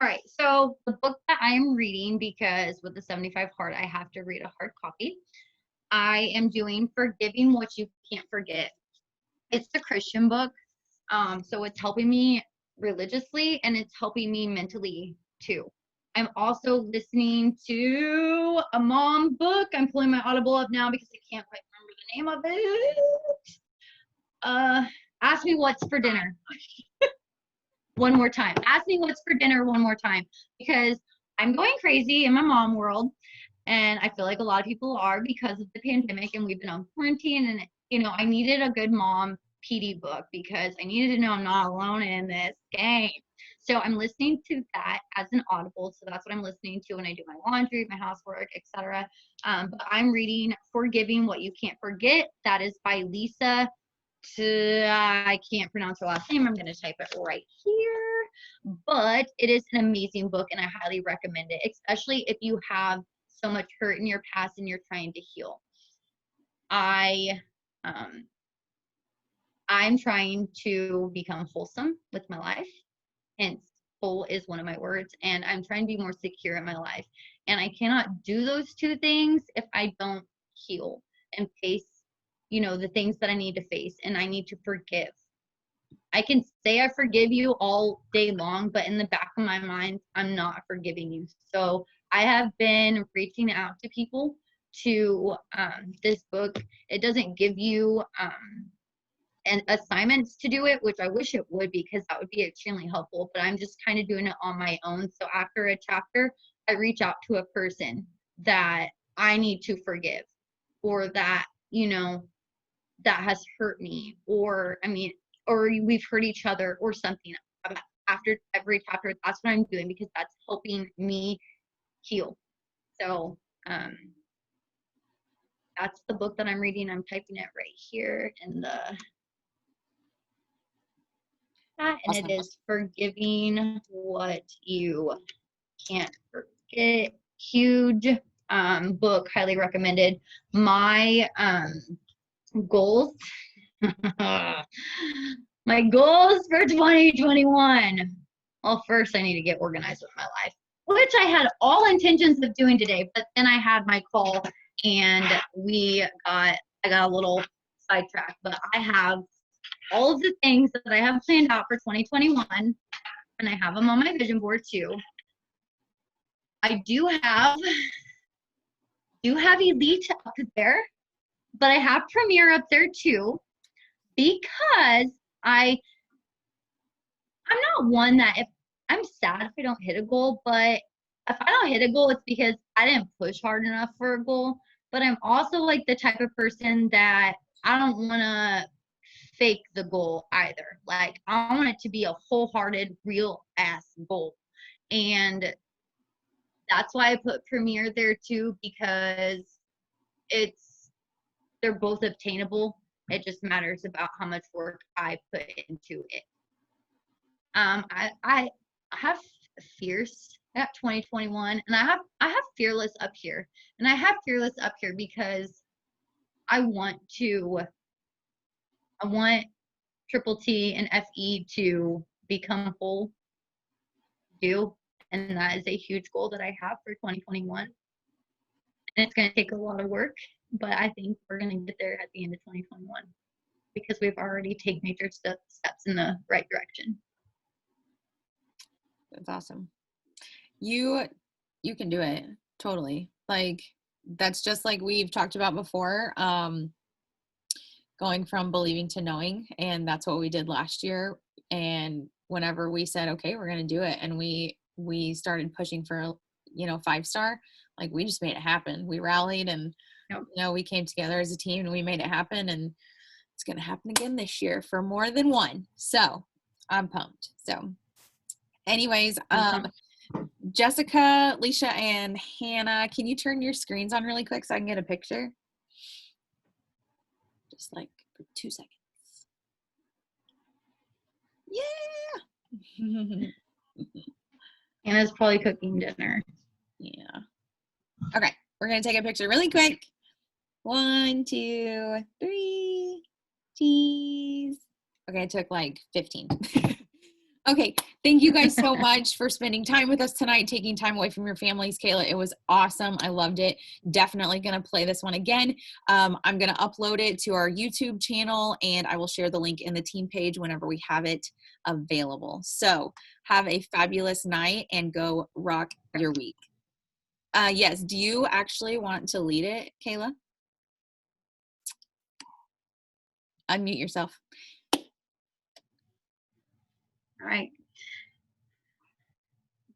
All right, so the book that I'm reading, because with the 75 hard, I have to read a hard copy. I am doing Forgiving What You Can't Forget. It's the Christian book, so it's helping me religiously and it's helping me mentally too. I'm also listening to a mom book. I'm pulling my Audible up now because I can't quite remember the name of it. Ask Me What's for Dinner. One more time. Ask me what's for dinner one more time, because I'm going crazy in my mom world, and I feel like a lot of people are because of the pandemic, and we've been on quarantine, and I needed a good mom PD book because I needed to know I'm not alone in this game. So I'm listening to that as an Audible. So that's what I'm listening to when I do my laundry, my housework, etc. But I'm reading Forgiving What You Can't Forget. That is by Lisa. I can't pronounce her last name. I'm going to type it right here. But it is an amazing book, and I highly recommend it, especially if you have so much hurt in your past and you're trying to heal. I'm trying to become wholesome with my life. Hence, whole is one of my words. And I'm trying to be more secure in my life. And I cannot do those two things if I don't heal and face the things that I need to face, and I need to forgive. I can say I forgive you all day long, but in the back of my mind, I'm not forgiving you. So I have been reaching out to people to this book. It doesn't give you and assignments to do it, which I wish it would, because that would be extremely helpful, but I'm just kind of doing it on my own. So after a chapter, I reach out to a person that I need to forgive, or that that has hurt me, or we've hurt each other or something. After every chapter, that's what I'm doing, because that's helping me heal. So that's the book that I'm reading. I'm typing it right here in the chat, and it is Forgiving What You Can't Forget. Huge book, highly recommended. My goals my goals for 2021. Well, first I need to get organized with my life, which I had all intentions of doing today, but then I had my call and I got a little sidetracked. But I have all of the things that I have planned out for 2021. and I have them on my vision board too. I do have Elite up there, but I have Premier up there too, because I'm not one that, if I'm sad if I don't hit a goal, but if I don't hit a goal, it's because I didn't push hard enough for a goal. But I'm also like the type of person that I don't want to fake the goal either. Like, I want it to be a wholehearted, real ass goal. And that's why I put Premier there too, because they're both obtainable. It just matters about how much work I put into it. I have Fierce at 2021, and I have Fearless up here, and I have Fearless up here because I want Triple T and FE to become whole, and that is a huge goal that I have for 2021. And it's going to take a lot of work, but I think we're going to get there at the end of 2021 because we've already taken major steps in the right direction. That's awesome. You can do it. Totally. Like, that's just like we've talked about before, going from believing to knowing. And that's what we did last year. And whenever we said, okay, we're going to do it, and we started pushing for, 5-star, like, we just made it happen. We rallied, and, we came together as a team, and we made it happen. And it's going to happen again this year for more than one. So I'm pumped. So anyways, Jessica, Leisha, and Hannah, can you turn your screens on really quick so I can get a picture? Just like for 2 seconds. Yeah. Hannah's probably cooking dinner. Yeah. Okay, we're going to take a picture really quick. 1, 2, 3. Cheese. Okay, it took like 15. Okay, thank you guys so much for spending time with us tonight, taking time away from your families. Kayla, it was awesome. I loved it. Definitely going to play this one again. I'm going to upload it to our YouTube channel, and I will share the link in the team page whenever we have it available. So have a fabulous night and go rock your week. Yes, do you actually want to lead it, Kayla? Unmute yourself. All right.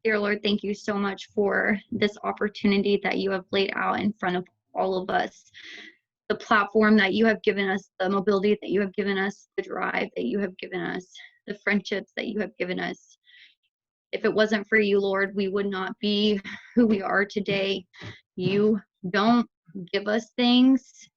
Dear Lord, thank you so much for this opportunity that you have laid out in front of all of us, the platform that you have given us, the mobility that you have given us, the drive that you have given us, the friendships that you have given us. If it wasn't for you, Lord, we would not be who we are today. You don't give us things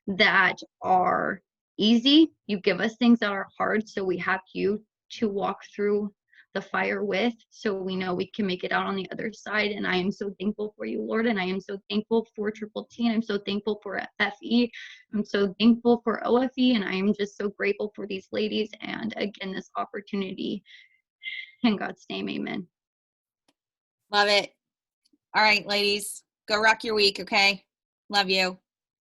that are easy. You give us things that are hard, so we have you to walk through the fire with, so we know we can make it out on the other side. And I am so thankful for you, Lord, and I am so thankful for Triple T, and I'm so thankful for FE. I'm so thankful for OFE, and I am just so grateful for these ladies, and again, this opportunity. In God's name, amen. Love it. All right, ladies, go rock your week, okay? Love you.